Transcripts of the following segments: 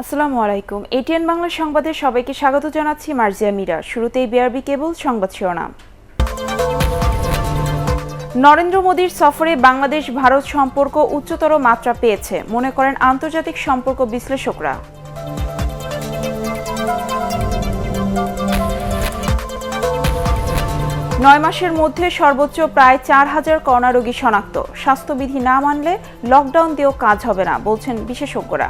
আসসালামু আলাইকুম। এটিএন বাংলা সংবাদে সবাইকে স্বাগত জানাচ্ছি মার্জিয়া মীরা। শুরুতেই বিআরবি কেবল সংবাদ শিরোনাম। নরেন্দ্র মোদীর সফরে বাংলাদেশ ভারত সম্পর্ক উচ্চতর মাত্রা পেয়েছে মনে করেন আন্তর্জাতিক সম্পর্ক বিশ্লেষকরা। নয় মাসের মধ্যে সর্বোচ্চ প্রায় ৪,০০০ করোনা রোগী শনাক্ত। স্বাস্থ্যবিধি না মানলে লকডাউন দিয়েও কাজ হবে না বলছেন বিশেষজ্ঞরা।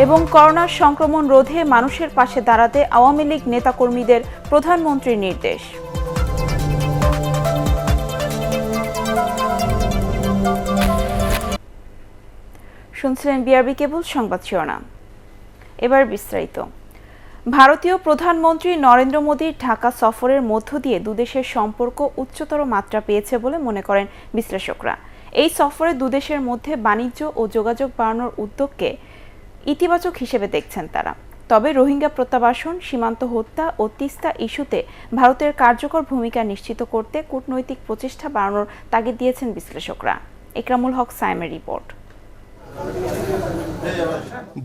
এবং করোনার সংক্রমণ রোধে মানুষের পাশে দাঁড়াতে আওয়ামী লীগ নেতাকর্মীদের প্রধানমন্ত্রীর নির্দেশ। শুনছিলেন বিআরবি কেবল সংবাদ শিরোনাম। এবার বিস্তারিত। ভারতীয় প্রধানমন্ত্রী নরেন্দ্র মোদীর ঢাকা সফরের মধ্য দিয়ে দুদেশের সম্পর্ক উচ্চতর মাত্রা পেয়েছে বলে মনে করেন বিশ্লেষকরা। এই সফরে দুদেশের মধ্যে বাণিজ্য ও যোগাযোগ বাড়ানোর উদ্যোগকে ইতিবাচক হিসেবে দেখছেন তারা। তবে রোহিঙ্গা প্রত্যাবাসন, সীমান্ত হত্যা ও তিস্তা ইস্যুতে ভারতের কার্যকর ভূমিকা নিশ্চিত করতে কূটনৈতিক প্রচেষ্টা বাড়ানোর তাগিদ দিয়েছেন বিশ্লেষকরা। ইকরামুল হক সায়েমের রিপোর্ট।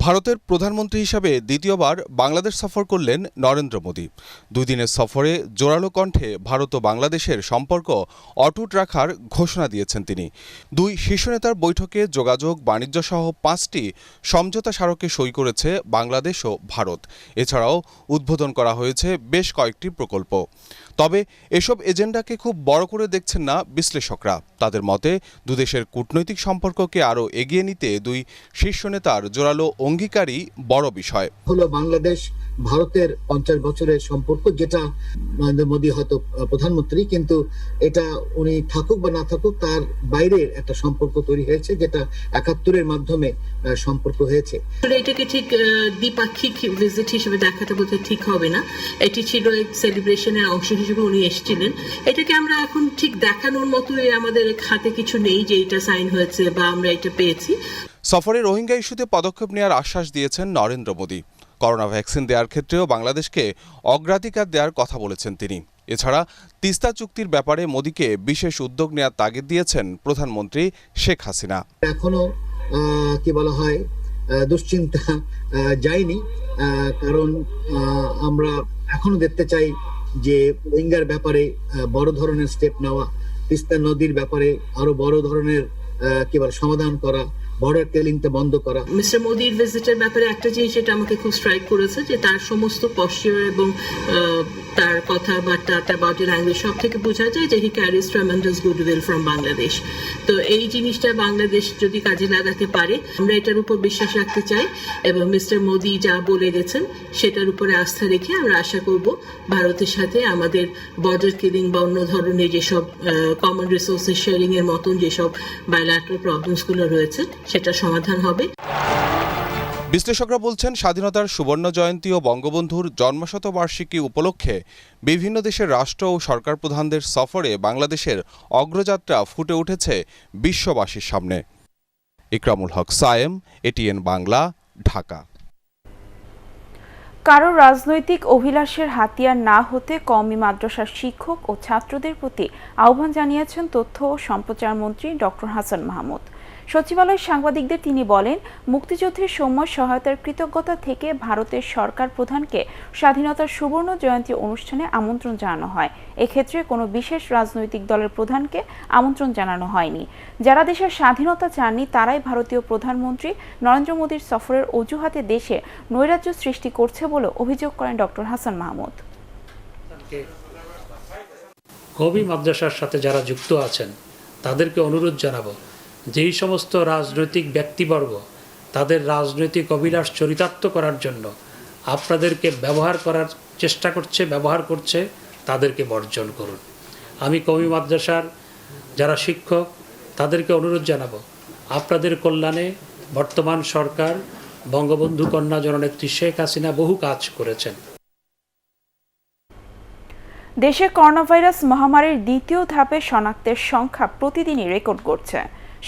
ভারতের প্রধানমন্ত্রী হিসাবে দ্বিতীয়বার বাংলাদেশ সফর করলেন নরেন্দ্র মোদী। দুই দিনের সফরে জোরালো কণ্ঠে ভারত ও বাংলাদেশের সম্পর্ক অটুট রাখার ঘোষণা দিয়েছেন তিনি। দুই শীর্ষ নেতার বৈঠকে যোগাযোগ, বাণিজ্য সহ 5টি সমঝোতা স্মারকে সই করেছে বাংলাদেশ ও ভারত। এছাড়াও উদ্বোধন করা হয়েছে বেশ কয়েকটি প্রকল্প। তবে এসব এজেন্ডাকে খুব বড় করে দেখছেন না বিশ্লেষকরা। তাদের মতে দুদেশের কূটনৈতিক সম্পর্ককে আরও এগিয়ে নিতে দুই শীর্ষ নেতার জোরালো অঙ্গীকারই বড় বিষয়। হলো বাংলাদেশ ভারতের 50 বছরের সম্পর্ক, যেটা নরেন্দ্র মোদী হয়তো প্রধানমন্ত্রী, কিন্তু এটা উনি থাকুক বা না থাকুক তার বাইরের একটা সম্পর্ক তৈরি হয়েছে, যেটা 71-এর মাধ্যমে সম্পর্ক হয়েছে। এটাকে ঠিক দ্বিপাক্ষিক ভিজিট হিসেবে দেখাতে বলতে ঠিক হবে না। এটি ছিল এক সেলিব্রেশনের অংশ হিসেবে উনি এসেছিলেন। এটাকে আমরা এখন ঠিক দেখানোর মতো আমাদের হাতে কিছু নেই যে এটা সাইন হয়েছে বা আমরা এটা পেয়েছি। সফরে রোহিঙ্গা ইস্যুতে পদক্ষেপ নেওয়ার আশ্বাস দিয়েছেন নরেন্দ্র মোদী। করোনা ভ্যাকসিন দেওয়ার ক্ষেত্রেও বাংলাদেশকে অগ্রাধিকার দেওয়ার কথা বলেছেন তিনি। এছাড়া তিস্তা চুক্তির ব্যাপারে মোদীকে বিশেষ উদ্যোগ নেওয়ার তাগিদ দিয়েছেন প্রধানমন্ত্রী শেখ হাসিনা। এখনো কি বলা হয় দুশ্চিন্তা যায়নি, কারণ আমরা এখনো দেখতে চাই যে রোহিঙ্গার ব্যাপারে বড় ধরনের স্টেপ নেওয়া, তিস্তা নদীর ব্যাপারে আরো বড় ধরনের কি বলে সমাধান করা, বর্ডার টেলিংটা বন্ধ করা। মিস্টার মোদির ভিজিটের ব্যাপারে একটা জিনিস যেটা আমাকে খুব স্ট্রাইক করেছে, যে তার সমস্ত পশ্চিম এবং তার কথাবার্তা, তার বডি ল্যাঙ্গুয়েজ সব থেকে বোঝা যায় যে he carries tremendous goodwill from Bangladesh. তো এই জিনিসটা বাংলাদেশ যদি কাজে লাগাতে পারে, আমরা এটার উপর বিশ্বাস রাখতে চাই এবং মিস্টার মোদি যা বলে গেছেন সেটার উপরে আস্থা রেখে আমরা আশা করব ভারতের সাথে আমাদের বর্ডার কিলিং বা অন্য ধরনের যেসব কমন রিসোর্সেস শেয়ারিং এর মতন যেসব বায়োল্যাটারাল প্রবলেমসগুলো রয়েছে সেটা সমাধান হবে। বিশ্লেষকরা বলছেন, স্বাধীনতার সুবর্ণ জয়ন্তী ও বঙ্গবন্ধুর জন্মশতবার্ষিকী উপলক্ষে বিভিন্ন দেশের রাষ্ট্র ও সরকার প্রধানদের সফরে বাংলাদেশের অগ্রযাত্রা ফুটে উঠেছে বিশ্ববাসীর সামনে। ইকরামুল হক সায়েম, এটিএন বাংলা, ঢাকা। কারো রাজনৈতিক অভিলাষের হাতিয়ার না হতে কওমি মাদ্রাসার শিক্ষক ও ছাত্রদের প্রতি আহ্বান জানিয়েছেন তথ্য ও সম্প্রচার মন্ত্রী ডক্টর হাসান মাহমুদ। সচিবালয়ের সাংবাদিকদের তিনি বলেন, মুক্তিযুদ্ধের সময় সহায়তার কৃতজ্ঞতা থেকে ভারতের সরকার প্রধানকে স্বাধীনতার সুবর্ণ জয়ন্তী অনুষ্ঠানে আমন্ত্রণ জানানো হয়। এক্ষেত্রে কোনো বিশেষ রাজনৈতিক দলের প্রধানকে আমন্ত্রণ জানানো হয়নি। যারা দেশের স্বাধীনতা চাননি তারাই ভারতীয় প্রধানমন্ত্রী নরেন্দ্র মোদীর সফরের অজুহাতে দেশে নৈরাজ্য সৃষ্টি করছে বলে অভিযোগ করেন ডক্টর হাসান মাহমুদ। কওমি মাদ্রাসার সাথে যারা যুক্ত আছেন তাদেরকে অনুরোধ জানাবো, যেই সমস্ত রাজনৈতিক ব্যক্তিবর্গ তাদের রাজনৈতিক অভিলাষ চরিতার্থ করার জন্য আপনাদেরকে ব্যবহার করার চেষ্টা করছে, ব্যবহার করছে, তাদেরকে বর্জন করুন। আমি কওমি মাদ্রাসার যারা শিক্ষক তাদেরকে অনুরোধ জানাবো, আপনাদের কল্যাণে বর্তমান সরকার বঙ্গবন্ধু কন্যা জননেত্রী শেখ হাসিনা বহু কাজ করেছেন। দেশে করোনাভাইরাস মহামারীর দ্বিতীয় ধাপে শনাক্তের সংখ্যা প্রতিদিনই রেকর্ড করছে।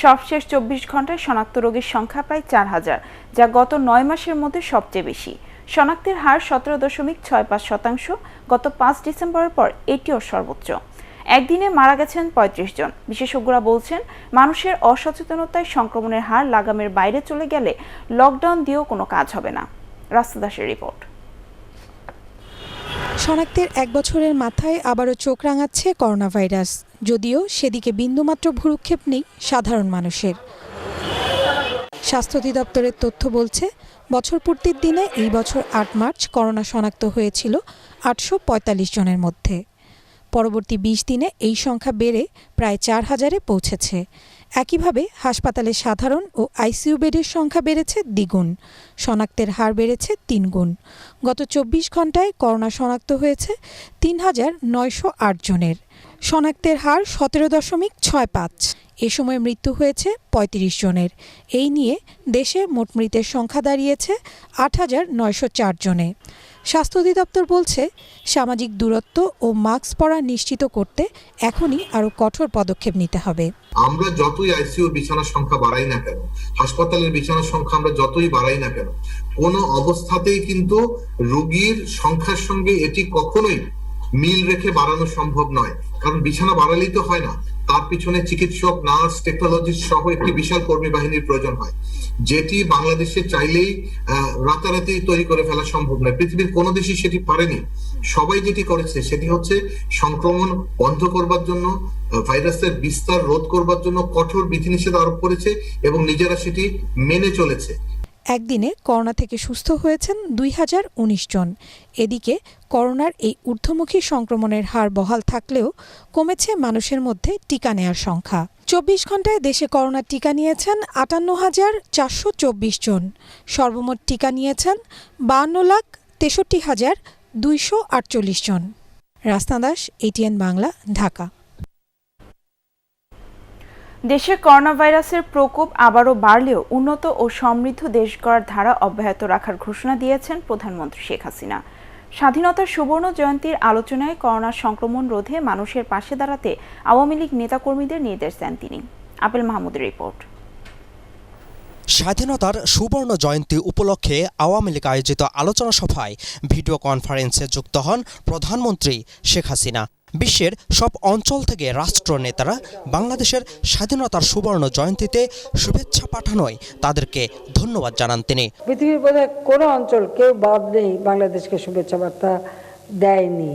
সবশেষ 24 ঘন্টায় শনাক্ত রোগীর সংখ্যা প্রায় 4,000, যা গত 9 মাসের মধ্যে সবচেয়ে বেশি। শনাক্তের হার 17.65%। গত 5 ডিসেম্বরের পর এটিও সর্বোচ্চ। একদিনে মারা গেছেন ৩৫ জন। বিশেষজ্ঞরা বলছেন, মানুষের অসচেতনতায় সংক্রমণের হার লাগামের বাইরে চলে গেলে লকডাউন দিয়েও কোনো কাজ হবে না। রাস্তা দাসের রিপোর্ট। শনাক্তের ১ বছরের মাথায় আবারও চোখ রাঙাচ্ছে করোনা ভাইরাস, যদিও সেদিকে বিন্দুমাত্র ভ্রুক্ষেপ নেই সাধারণ মানুষের। স্বাস্থ্য অধিদপ্তরের তথ্য বলছে, বছর পূর্তির দিনে এই বছর ৮ মার্চ করোনা শনাক্ত হয়েছিল ৮৪৫ জনের মধ্যে। পরবর্তী ২০ দিনে এই সংখ্যা বেড়ে প্রায় ৪,০০০-এ পৌঁছেছে। একইভাবে হাসপাতালে সাধারণ ও আইসিইউ বেডের সংখ্যা বেড়েছে দ্বিগুণ, শনাক্তের হার বেড়েছে ৩ গুণ। গত ২৪ ঘন্টায় করোনা শনাক্ত হয়েছে ৩,৯০৮ জনের। শনাক্তের হার ১৭.৬৫। এ সময় মৃত্যু হয়েছে ৩৫ জনের। এই নিয়ে দেশে মোট মৃতের সংখ্যা দাঁড়িয়েছে ৮,৯০৪ জনে। স্বাস্থ্য অধিদপ্তর বলছে, সামাজিক দূরত্ব ও মাস্ক পরা নিশ্চিত করতে এখনই আরও কঠোর পদক্ষেপ নিতে হবে। আমরা যতই আইসিইউ বিছানার সংখ্যা বাড়াই না কেন, হাসপাতালের বিছানার সংখ্যা আমরা যতই বাড়াই না কেন, কোনো অবস্থাতেই কিন্তু রোগীর সংখ্যার সঙ্গে এটি কখনোই মিল রেখে বাড়ানো সম্ভব নয়। কারণ বিছানা বাড়ালেই তো হয় না, তার পিছনে চিকিৎসক, নার্স, টেকনোলজিস্ট সহ একটি বিশাল কর্মী বাহিনীর প্রয়োজন হয়, যেটি বাংলাদেশে চাইলেই রাতারাতি তৈরি করে ফেলা সম্ভব নয়। পৃথিবীর কোনো দেশই সেটি পারেনি। সবাই যেটি করেছে সেটি হচ্ছে সংক্রমণ বন্ধ করবার জন্য, ভাইরাসের বিস্তার রোধ করবার জন্য কঠোর বিধিনিষেধ আরোপ করেছে এবং নিজেরা সেটি মেনে চলেছে। একদিনে করোনা থেকে সুস্থ হয়েছেন ২,০১৯ জন। এদিকে করোনার এই ঊর্ধ্বমুখী সংক্রমণের হার বহাল থাকলেও কমেছে মানুষের মধ্যে টিকা নেয়ার সংখ্যা। ২৪ ঘন্টায় দেশে করোনার টিকা নিয়েছেন ৫৮,৪২৪ জন। সর্বমোট টিকা নিয়েছেন ৫২,৬৩,২৪৮ জন। রাস্তা দাস, ATN বাংলা, ঢাকা। দেশে করোনা ভাইরাসের প্রকোপ আবারও বাড়লেও উন্নত ও সমৃদ্ধ দেশ গড়ার ধারা অব্যাহত রাখার ঘোষণা দিয়েছেন প্রধানমন্ত্রী শেখ হাসিনা। স্বাধীনতার সুবর্ণ জয়ন্তীর আলোচনায় করোনা সংক্রমণ রোধে মানুষের পাশে দাঁড়াতে আওয়ামী লীগ নেতাকর্মীদের নির্দেশ দেন তিনি। আপেল মাহমুদের রিপোর্ট। স্বাধীনতার সুবর্ণ জয়ন্তী উপলক্ষে আওয়ামী লীগ আয়োজিত আলোচনা সভায় ভিডিও কনফারেন্সে যুক্ত হন প্রধানমন্ত্রী শেখ হাসিনা। বিশ্বের সব অঞ্চল থেকে রাষ্ট্রনেতারা বাংলাদেশের স্বাধীনতার সুবর্ণ জয়ন্তীতে শুভেচ্ছা পাঠানোয় তাদেরকে ধন্যবাদ জানান তিনি। পৃথিবীর বোধহয় কোনো অঞ্চল কেউ বাদ নেই বাংলাদেশকে শুভেচ্ছা বার্তা দেয়নি।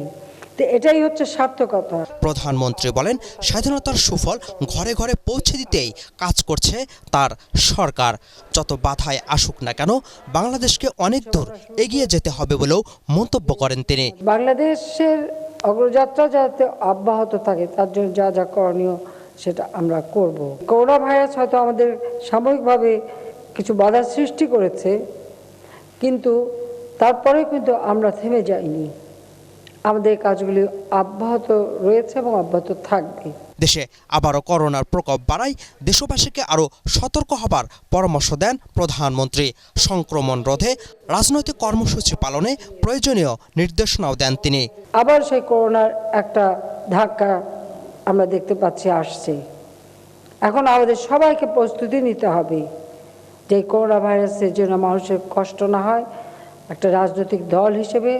তো এটাই হচ্ছে সার্থকতা। প্রধানমন্ত্রী বলেন, স্বাধীনতার সুফল ঘরে ঘরে পৌঁছে দিতেই কাজ করছে তার সরকার। যত বাধায় আসুক না কেন, বাংলাদেশকে অনেক দূর এগিয়ে যেতে হবে বলেও মন্তব্য করেন তিনি। বাংলাদেশের অগ্রযাত্রা যাতে অব্যাহত থাকে তার জন্য যা যা করণীয় সেটা আমরা করব। করোনা ভাইরাস হয়তো আমাদের সাময়িকভাবে কিছু বাধার সৃষ্টি করেছে, কিন্তু তারপরে কিন্তু আমরা থেমে যাইনি। আমাদের কাজগুলি অব্যাহত রয়েছে এবং অব্যাহত থাকবে। দেশে আবারও করোনার প্রকোপ বাড়ায় দেশবাসীকে আরও সতর্ক হবার পরামর্শ দেন প্রধানমন্ত্রী। সংক্রমণ রোধে রাজনৈতিক কর্মসূচি পালনে প্রয়োজনীয় নির্দেশনাও দেন তিনি। আবার সেই করোনার একটা ধাক্কা আমরা দেখতে পাচ্ছি আসছে। এখন আমাদের সবাইকে প্রস্তুতি নিতে হবে যে করোনা ভাইরাসের জন্য মানুষের কষ্ট না হয়। একটা রাজনৈতিক দল হিসেবে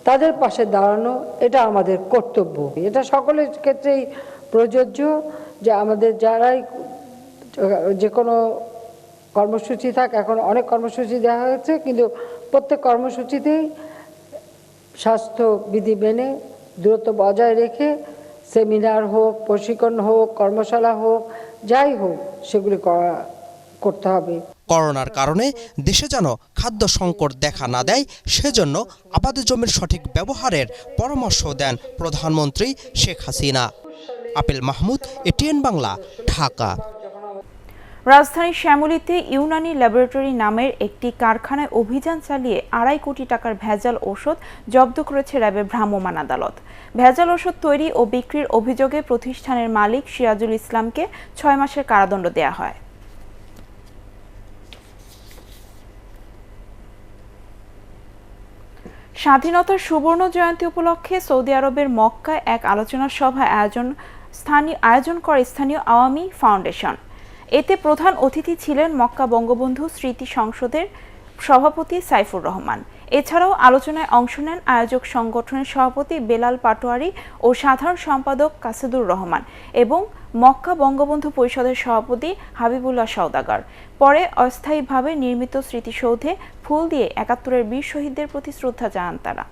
তাদের পাশে দাঁড়ানো এটা আমাদের কর্তব্য। এটা সকলের ক্ষেত্রেই প্রযোজ্য যে আমাদের যারাই যে কোনো কর্মসূচি থাক, এখন অনেক কর্মসূচি দেওয়া হয়েছে, কিন্তু প্রত্যেক কর্মসূচিতেই স্বাস্থ্যবিধি মেনে দূরত্ব বজায় রেখে সেমিনার হোক, প্রশিক্ষণ হোক, কর্মশালা হোক, যাই হোক সেগুলি করতে হবে। করোনার কারণে দেশে যেন খাদ্য সংকট দেখা না দেয়, সেজন্য আবাদি জমির সঠিক ব্যবহারের পরামর্শ দেন প্রধানমন্ত্রী শেখ হাসিনা। আপেল মাহমুদ, ATN বাংলা, ঢাকা। রাজধানীর শ্যামলীতে ইউনানি ল্যাবরেটরি নামের একটি কারখানায় অভিযান চালিয়ে ২.৫ কোটি টাকার ভেজাল ওষুধ জব্দ করেছে র্যাবের ভ্রাম্যমাণ আদালত। ভেজাল ওষুধ তৈরি ও বিক্রির অভিযোগে প্রতিষ্ঠানের মালিক সিরাজুল ইসলামকে ৬ মাসের কারাদণ্ড দেওয়া হয়। স্বাধীনতার সুবর্ণ জয়ন্তী উপলক্ষে সৌদি আরবের মক্কায় এক আলোচনা সভা আয়োজন করে স্থানীয় আওয়ামী ফাউন্ডেশন। এতে প্রধান অতিথি ছিলেন মক্কা বঙ্গবন্ধু স্মৃতি সংসদের সভাপতি সাইফুর রহমান। এছাড়াও আলোচনায় অংশ নেন আয়োজক সংগঠনের সভাপতি বেলাল পাটোয়ারি ও সাধারণ সম্পাদক কাসেদুর রহমান এবং মক্কা বঙ্গবন্ধু পরিষদের সভাপতি হাবিবুল্লাহ সওদাগর। পরে অস্থায়ীভাবে নির্মিত স্মৃতিসৌধে ফুল দিয়ে ৭১-এর বীর শহীদদের প্রতি শ্রদ্ধা জানান তারা।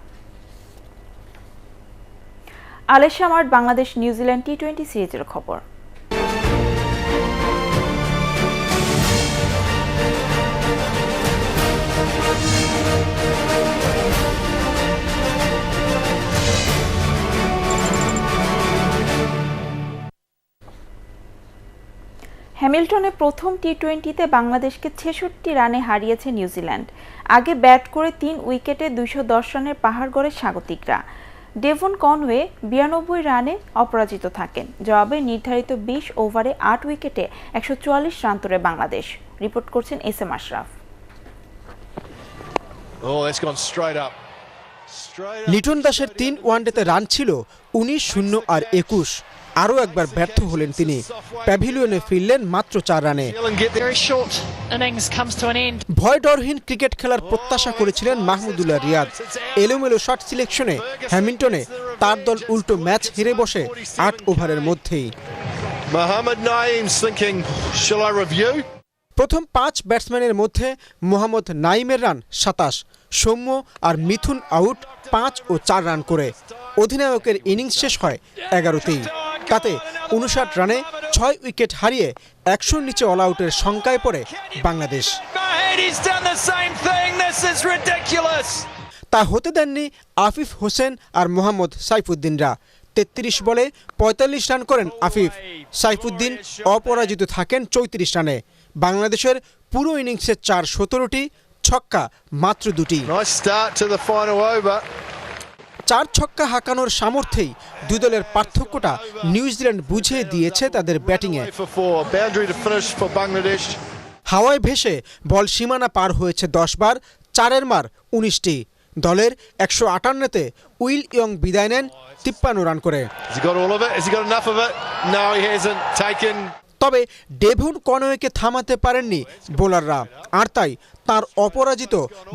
আলেশা মার্ট বাংলাদেশ নিউজিল্যান্ড টি-20 সিরিজের খবর। হ্যামিল্টনে প্রথম টি-20তে বাংলাদেশকে ৬৬ রানে হারিয়েছে নিউজিল্যান্ড। আগে ব্যাট করে ৩ উইকেটে ২১০ রানের পাহাড় গড়ে স্বাগতিকরা। ডেভন কনওয়ে ৯২ রানে অপরাজিত থাকেন। জবাবে নির্ধারিত ২০ ওভারে ৮ উইকেটে ১৪৪ রান তোলে বাংলাদেশ। রিপোর্ট করছেন এস.এম. আশরাফ। লিটন দাসের ৩ ওয়ানডেতে রান ছিল ১৯-০ আর ২১। আরও একবার ব্যর্থ হলেন তিনি। প্যাভিলিয়নে ফিরলেন মাত্র ৪ রানে। ভয় ডরহীন ক্রিকেট খেলার প্রত্যাশা করেছিলেন মাহমুদুল্লাহ রিয়াদ। এলোমেলো শট সিলেকশনে হ্যামিল্টনে তার দল উল্টো ম্যাচ হেরে বসে ৮ ওভারের মধ্যেই। প্রথম ৫ ব্যাটসম্যানের মধ্যে মোহাম্মদ নাইমের রান ২৭, সৌম্য আর মিথুন আউট ৫ ও ৪ রান করে। অধিনায়কের ইনিংস শেষ হয় ১১তেই। তাতে ৫৯ রানে ৬ উইকেট হারিয়ে ১০০-র নিচে অল আউটের শঙ্কায় পড়ে বাংলাদেশ। তা হতে দেননি আফিফ হোসেন আর মোহাম্মদ সাইফুদ্দিনরা। ৩৩ বলে ৪৫ রান করেন আফিফ। সাইফুদ্দিন অপরাজিত থাকেন ৩৪ রানে। বাংলাদেশের পুরো ইনিংসে ৪১৭টি, ছক্কা মাত্র ২টি। ৪ ছক্কা হাঁকানোর সামর্থ্যেই দুই দলের পার্থক্যটা নিউজিল্যান্ড বুঝিয়ে দিয়েছে তাদের ব্যাটিংয়ে। হাওয়ায় ভেসে বল সীমানা পার হয়েছে ১০ বার, ৪-এর মার ১৯টি। দলের ১৫৮তে উইল ইয়ং বিদায় নেন ৫৩ রান করে। তবে ডেভন কনওয়েকে থামাতে পারেননি বোলাররা। আর তাই তার অপরাজিত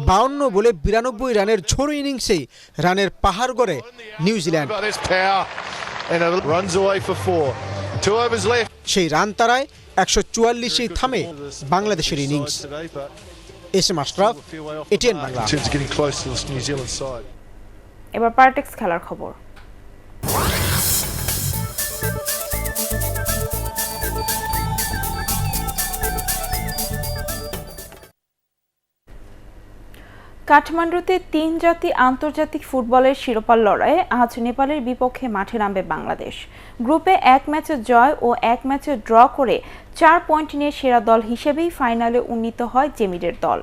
৫২ বলে ৯২ রানের ঝোড়ো ইনিংসেই রানের পাহাড় গড়ে নিউজিল্যান্ড। সেই রান তারায় ১৪৪-এই থামে বাংলাদেশের innings. SM. Ashraf, ATN Bangla. এবার পার্টেক্স খেলার খবর। কাঠমান্ডুতে ৩ জাতি আন্তর্জাতিক ফুটবলের শিরোপার লড়াইয়ে আজ নেপালের বিপক্ষে মাঠে নামবে বাংলাদেশ। গ্রুপে ১ ম্যাচে জয় ও ১ ম্যাচে ড্র করে ৪ পয়েন্ট নিয়ে সেরা দল হিসেবেই ফাইনালে উন্নীত হয় জেমিডের দল।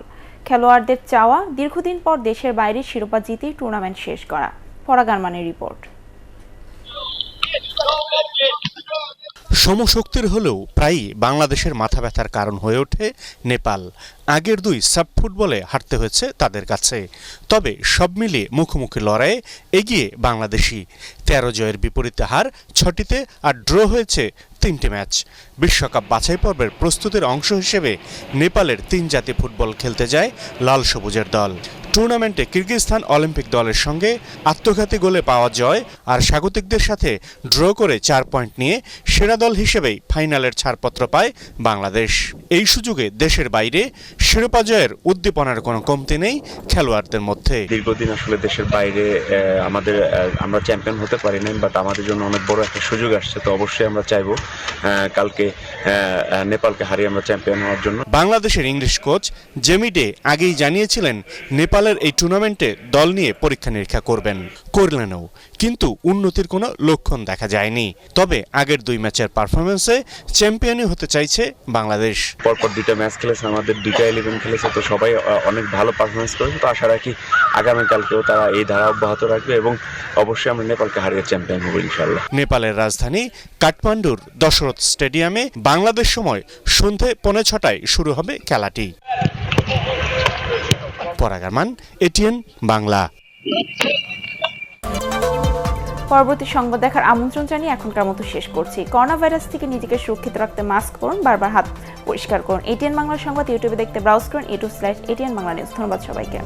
খেলোয়াড়দের চাওয়া দীর্ঘদিন পর দেশের বাইরে শিরোপা জিতেই টুর্নামেন্ট শেষ করা। পরাগারমানের রিপোর্ট। সমশক্তির হলেও প্রায়ই বাংলাদেশের মাথা ব্যথার কারণ হয়ে ওঠে নেপাল। আগের ২ সাব ফুটবলে হারতে হয়েছে তাদের কাছে। তবে সব মিলিয়ে মুখোমুখি লড়াইয়ে এগিয়ে বাংলাদেশি। ১৩ জয়ের বিপরীতে হার ৬টিতে আর ড্র হয়েছে ৩টি ম্যাচ। বিশ্বকাপ বাছাই পর্বের প্রস্তুতির অংশ হিসেবে নেপালের ৩ জাতি ফুটবল খেলতে যায় লাল সবুজের দল। টুর্নামেন্টে কিরগিজস্তান অলিম্পিক দলের সঙ্গে আত্মঘাতী গোলে পাওয়া জয় আর স্বাগতিকদের সাথে ড্র করে ৪ পয়েন্ট নিয়ে সেরা দল হিসেবেই ফাইনালের ছাড়পত্র পায় বাংলাদেশ। এই সুযোগে দেশের বাইরে শিরোপা জয়ের উদ্দীপনার কোনো কমতি নেই খেলোয়াড়দের মধ্যে। দীর্ঘদিন আসলে দেশের বাইরে আমরা চ্যাম্পিয়ন হতে পারি নাই, বাট আমাদের জন্য অনেক বড় একটা সুযোগ আসছে। তো অবশ্যই আমরা চাইবো কালকে নেপালকে হারিয়ে আমরা চ্যাম্পিয়ন হওয়ার জন্য। বাংলাদেশের ইংলিশ কোচ জেমিডে আগেই জানিয়েছিলেন নেপালের এই টুর্নামেন্টে দল নিয়ে পরীক্ষা নিরীক্ষা করলেনও, কিন্তু উন্নতির কোনো লক্ষণ দেখা যায়নি। তবে আগের ২ ম্যাচের পারফরমেন্সে চ্যাম্পিয়নই হতে চাইছে বাংলাদেশ। পরপর 2টা ম্যাচ খেলেছে, আমাদের 2টা 11 খেলেছে, তো সবাই অনেক ভালো পারফরমেন্স করেছে। তো আশা রাখি আগামীকালকেও তারা এই ধারা অব্যাহত রাখবে এবং অবশ্যই আমরা নেপালকে হারিয়ে চ্যাম্পিয়ন হব ইনশাআল্লাহ। নেপালের রাজধানী কাঠমান্ডুর দশরথ স্টেডিয়ামে বাংলাদেশ সময় সন্ধে ৫:৩০টায় শুরু হবে খেলাটি। পরাগারমান, এটিএন বাংলা। পরবর্তী সংবাদ দেখার আমন্ত্রণ জানিয়ে এখনকার মতো শেষ করছি। করোনা ভাইরাস থেকে নিজেকে সুরক্ষিত রাখতে মাস্ক পরুন, বারবার হাত পরিষ্কার করুন। এটিএন বাংলা সংবাদ ইউটিউবে দেখতে ব্রাউজ করুন, youtube/ATN বাংলা নিউজ। ধন্যবাদ সবাইকে।